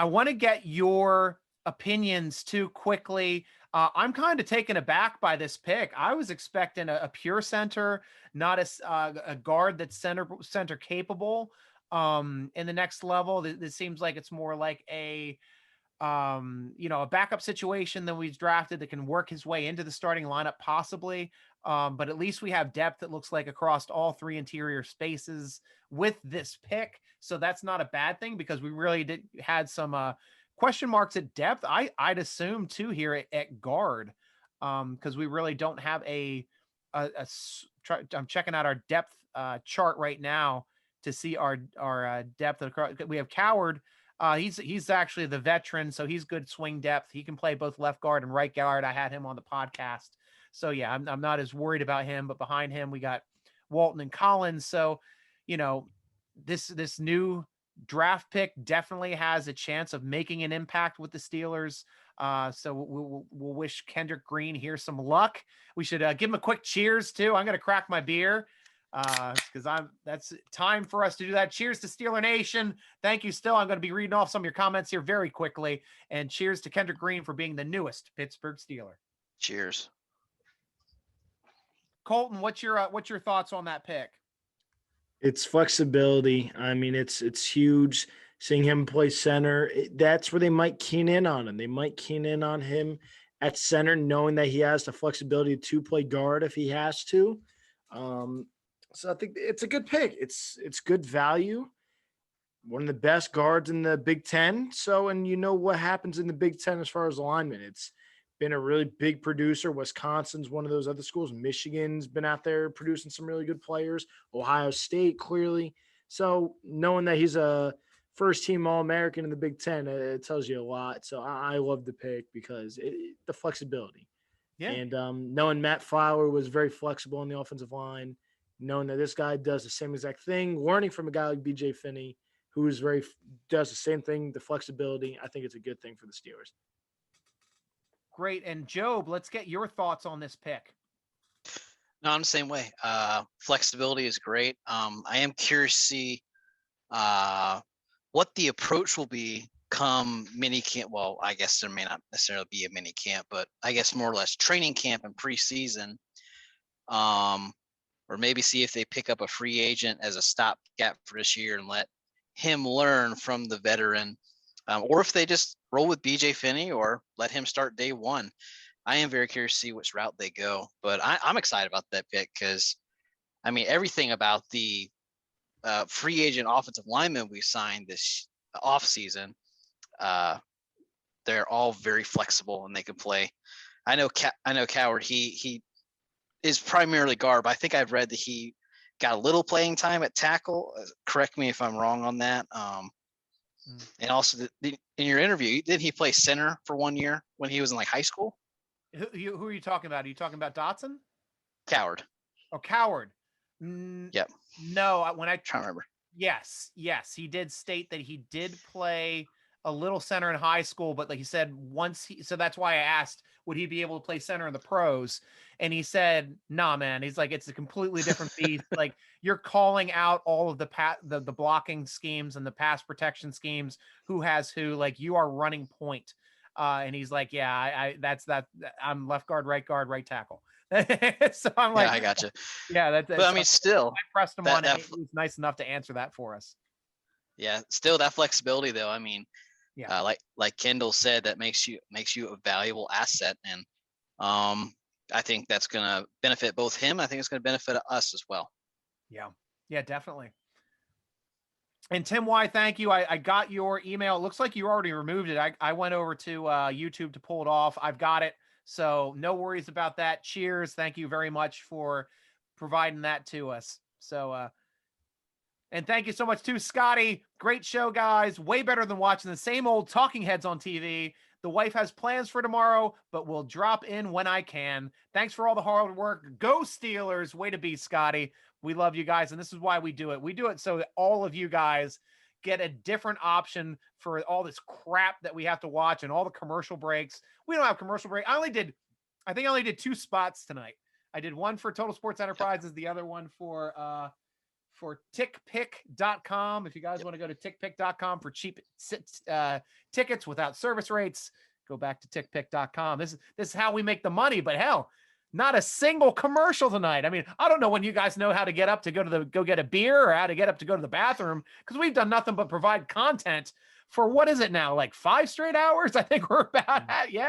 I want to get your opinions too quickly. I'm kind of taken aback by this pick. I was expecting a pure center, not a guard that's center capable. In the next level, this seems like it's more like a backup situation that we've drafted that can work his way into the starting lineup possibly. But at least we have depth that looks like across all three interior spaces with this pick. So that's not a bad thing because we really had some question marks at depth. I'd assume too here at guard because we really don't have I'm checking out our depth chart right now to see our depth. We have Coward. He's actually the veteran, so he's good swing depth. He can play both left guard and right guard. I had him on the podcast. So yeah, I'm not as worried about him, but behind him we got Walton and Collins. So, this new draft pick definitely has a chance of making an impact with the Steelers. So we'll wish Kendrick Green here some luck. We should give him a quick cheers too. I'm going to crack my beer because that's time for us to do that. Cheers to Steeler Nation. Thank you. Still, I'm going to be reading off some of your comments here very quickly. And cheers to Kendrick Green for being the newest Pittsburgh Steeler. Cheers. Colton, what's your thoughts on that pick? It's flexibility. I mean, it's huge. Seeing him play center, that's where they might keen in on him. They might keen in on him at center, knowing that he has the flexibility to play guard if he has to. So I think it's a good pick. It's good value. One of the best guards in the Big Ten. So, and you know what happens in the Big Ten as far as alignment. It's been a really big producer. Wisconsin's one of those other schools. Michigan's been out there producing some really good players. Ohio State, clearly. So knowing that he's a first-team All-American in the Big Ten, it tells you a lot. So I love the pick because the flexibility. Yeah. And knowing Matt Fowler was very flexible on the offensive line, knowing that this guy does the same exact thing, learning from a guy like B.J. Finney, who is does the same thing, the flexibility, I think it's a good thing for the Steelers. Great. And Job, let's get your thoughts on this pick. No, I'm the same way. Flexibility is great. I am curious to see what the approach will be come mini camp. Well, I guess there may not necessarily be a mini camp, but I guess more or less training camp and preseason. Or maybe see if they pick up a free agent as a stopgap for this year and let him learn from the veteran. Or if they just roll with B.J. Finney or let him start day one. I am very curious to see which route they go. But I'm excited about that pick because, I mean, everything about the free agent offensive linemen we signed this offseason, they're all very flexible and they can play. I know Coward, he is primarily guard, but I think I've read that he got a little playing time at tackle. Correct me if I'm wrong on that. And also, in your interview, didn't he play center for 1 year when he was in like high school? Who are you talking about? Are you talking about Dotson? Coward. Oh, Coward. Yep. No, when I try to remember. Yes, he did state that he did play a little center in high school, but like he said, so that's why I asked, would he be able to play center in the pros? And he said, nah, man. He's like, it's a completely different beast. Like you're calling out all of the blocking schemes and the pass protection schemes, who has who, like you are running point. And he's like, yeah, that's I'm left guard, right tackle. So I'm like, yeah, I gotcha. Yeah, that's. But I mean, still, I pressed him on it. He was nice enough to answer that for us. Yeah, still that flexibility though. I mean, yeah, like Kendall said, that makes you a valuable asset, and I think that's going to benefit both him. I think it's going to benefit us as well. Yeah, definitely. And Tim Y, thank you. I got your email. It looks like you already removed it. I went over to YouTube to pull it off. I've got it. So no worries about that. Cheers. Thank you very much for providing that to us. So, and thank you so much to Scotty. Great show, guys. Way better than watching the same old talking heads on TV. The wife has plans for tomorrow, but will drop in when I can. Thanks for all the hard work. Go Steelers. Way to be, Scotty. We love you guys. And this is why we do it. We do it so that all of you guys get a different option for all this crap that we have to watch and all the commercial breaks. We don't have commercial break. I think I only did 2 spots tonight. I did one for Total Sports Enterprises, the other one for for tickpick.com. If you guys want to go to tickpick.com for cheap tickets without service rates, go back to tickpick.com. This is how we make the money, but hell, not a single commercial tonight. I mean, I don't know when you guys know how to get up to go get a beer or how to get up to go to the bathroom, because we've done nothing but provide content for what is it now, like 5 straight hours? I think we're about at, yeah.